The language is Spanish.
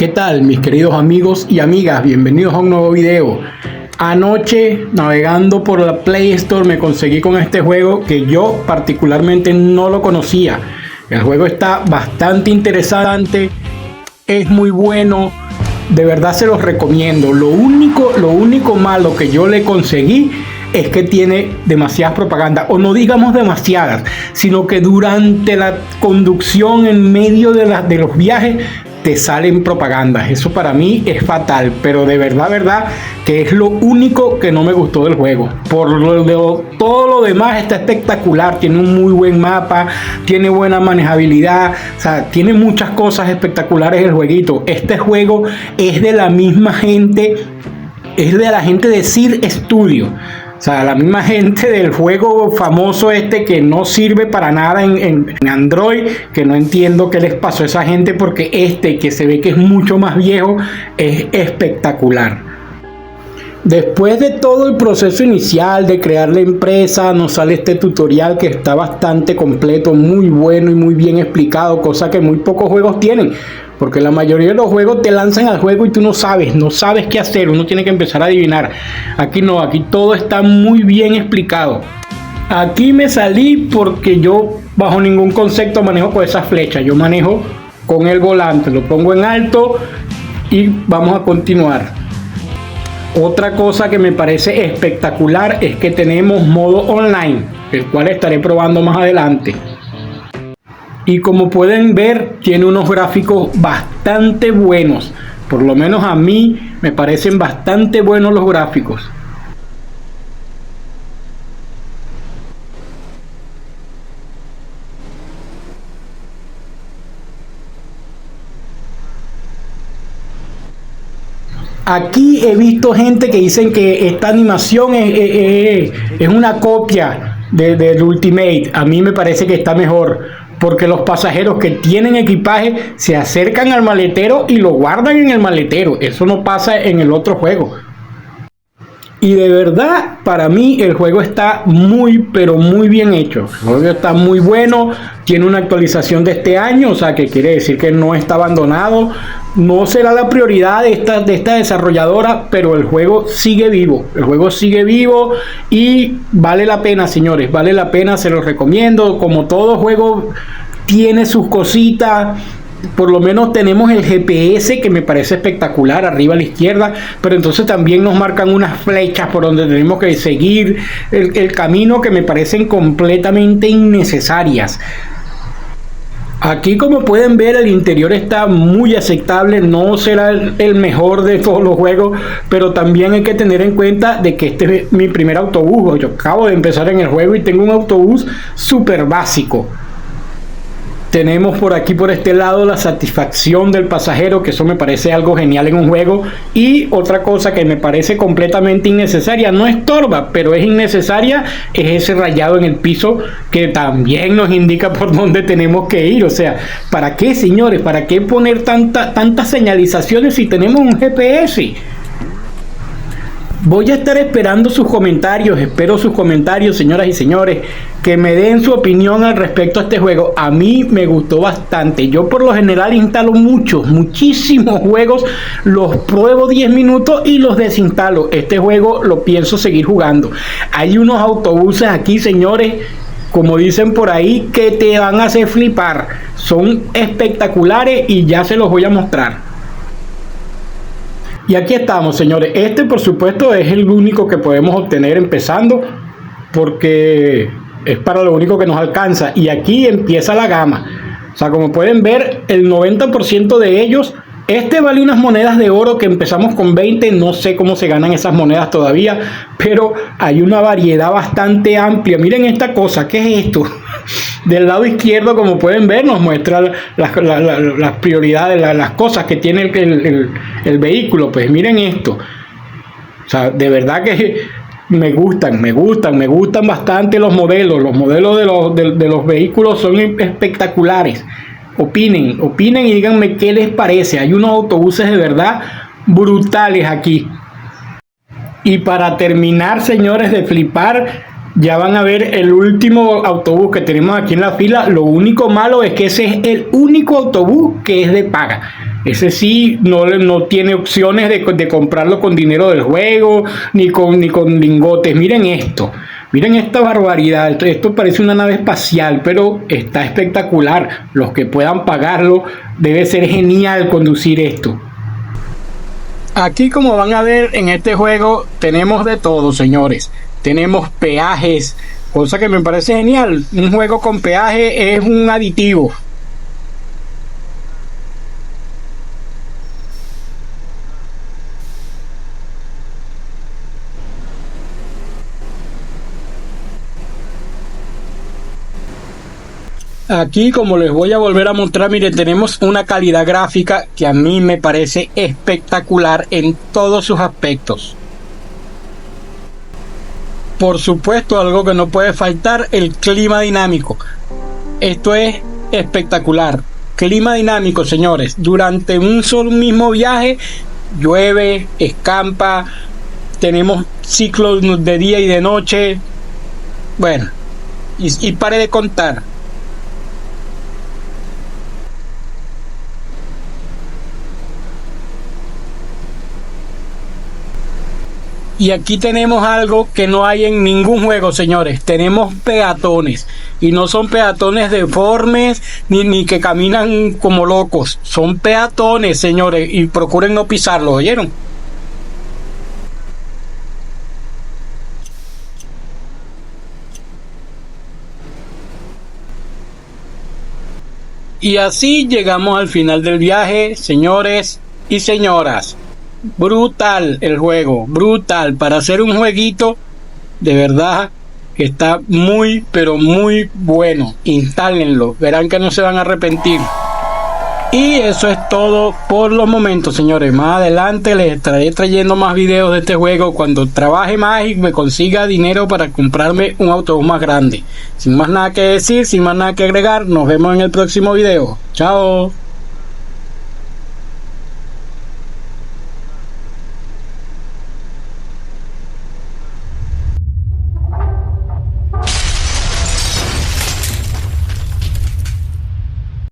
¿Qué tal, mis queridos amigos y amigas? Bienvenidos a un nuevo video. Anoche, navegando por la Play Store, me conseguí con este juego que yo particularmente no lo conocía. El juego está bastante interesante, es muy bueno, de verdad se los recomiendo. Lo único malo que yo le conseguí es que tiene demasiadas propagandas, o no digamos demasiadas, sino que durante la conducción, en medio de los viajes, te salen propagandas. Eso para mí es fatal, pero de verdad que es lo único que no me gustó del juego. Todo lo demás está espectacular, tiene un muy buen mapa, tiene buena manejabilidad, o sea, tiene muchas cosas espectaculares el jueguito. Este juego es de la misma gente, es de la gente de Sid Studio. O sea, la misma gente del juego famoso este que no sirve para nada en Android, que no entiendo qué les pasó a esa gente, porque este, que se ve que es mucho más viejo, es espectacular. Después de todo el proceso inicial de crear la empresa, nos sale este tutorial que está bastante completo, muy bueno y muy bien explicado, cosa que muy pocos juegos tienen. Porque la mayoría de los juegos te lanzan al juego y tú no sabes qué hacer, uno tiene que empezar a adivinar. Aquí no, aquí todo está muy bien explicado. Aquí me salí porque yo bajo ningún concepto manejo con esas flechas, yo manejo con el volante, lo pongo en alto y vamos a continuar. Otra cosa que me parece espectacular es que tenemos modo online, el cual estaré probando más adelante. Y como pueden ver, tiene unos gráficos bastante buenos. Por lo menos a mí me parecen bastante buenos los gráficos. Aquí he visto gente que dicen que esta animación es una copia del Ultimate. A mí me parece que está mejor, porque los pasajeros que tienen equipaje se acercan al maletero y lo guardan en el maletero. Eso no pasa en el otro juego. Y de verdad, para mí el juego está pero muy bien hecho. El juego está muy bueno, tiene una actualización de este año, o sea que quiere decir que no está abandonado. No será la prioridad de esta desarrolladora, pero el juego sigue vivo. El juego sigue vivo y vale la pena, señores, vale la pena, se los recomiendo. Como todo juego tiene sus cositas. Por lo menos tenemos el GPS, que me parece espectacular, arriba a la izquierda, pero entonces también nos marcan unas flechas por donde tenemos que seguir el camino, que me parecen completamente innecesarias. Aquí, como pueden ver, el interior está muy aceptable, no será el mejor de todos los juegos, pero también hay que tener en cuenta de que este es mi primer autobús. Yo acabo de empezar en el juego y tengo un autobús súper básico. Tenemos por aquí, por este lado, la satisfacción del pasajero, que eso me parece algo genial en un juego. Y otra cosa que me parece completamente innecesaria, no estorba, pero es innecesaria, es ese rayado en el piso que también nos indica por dónde tenemos que ir. O sea, ¿para qué, señores? ¿Para qué poner tantas señalizaciones si tenemos un GPS? Voy a estar esperando sus comentarios, espero sus comentarios, señoras y señores, que me den su opinión al respecto a este juego. A mí me gustó bastante. Yo por lo general instalo muchísimos juegos, los pruebo 10 minutos y los desinstalo. Este juego lo pienso seguir jugando. Hay unos autobuses aquí, señores, como dicen por ahí, que te van a hacer flipar. Son espectaculares y ya se los voy a mostrar. Y aquí estamos, señores. Este, por supuesto, es el único que podemos obtener empezando, porque es para lo único que nos alcanza. Y aquí empieza la gama. O sea, como pueden ver, el 90% de ellos, este vale unas monedas de oro, que empezamos con 20. No sé cómo se ganan esas monedas todavía, pero hay una variedad bastante amplia. Miren esta cosa, ¿qué es esto? Del lado izquierdo, como pueden ver, nos muestra las prioridades, las cosas que tiene el vehículo. Pues miren esto. O sea, de verdad que me gustan bastante los modelos. Los modelos de los vehículos son espectaculares. Opinen y díganme qué les parece. Hay unos autobuses de verdad brutales aquí. Y para terminar, señores, de flipar, ya van a ver el último autobús que tenemos aquí en la fila. Lo único malo es que ese es el único autobús que es de paga. Ese sí no tiene opciones de comprarlo con dinero del juego, ni con lingotes. Miren esto. Miren esta barbaridad. Esto parece una nave espacial, pero está espectacular. Los que puedan pagarlo, debe ser genial conducir esto. Aquí, como van a ver en este juego, tenemos de todo, señores. Tenemos peajes, cosa que me parece genial. Un juego con peaje es un aditivo. Aquí, como les voy a volver a mostrar, miren, tenemos una calidad gráfica que a mí me parece espectacular en todos sus aspectos. Por supuesto, algo que no puede faltar, el clima dinámico. Esto es espectacular. Clima dinámico, señores. Durante un solo mismo viaje, llueve, escampa, tenemos ciclos de día y de noche. Bueno, y pare de contar. Y aquí tenemos algo que no hay en ningún juego, señores. Tenemos peatones. Y no son peatones deformes ni que caminan como locos. Son peatones, señores. Y procuren no pisarlos, ¿oyeron? Y así llegamos al final del viaje, señores y señoras. Brutal el juego, brutal. Para hacer un jueguito, de verdad que está muy, pero muy bueno. Instálenlo, verán que no se van a arrepentir. Y eso es todo por los momentos, señores. Más adelante les estaré trayendo más videos de este juego cuando trabaje más y me consiga dinero para comprarme un autobús más grande. Sin más nada que decir, sin más nada que agregar, nos vemos en el próximo video. Chao.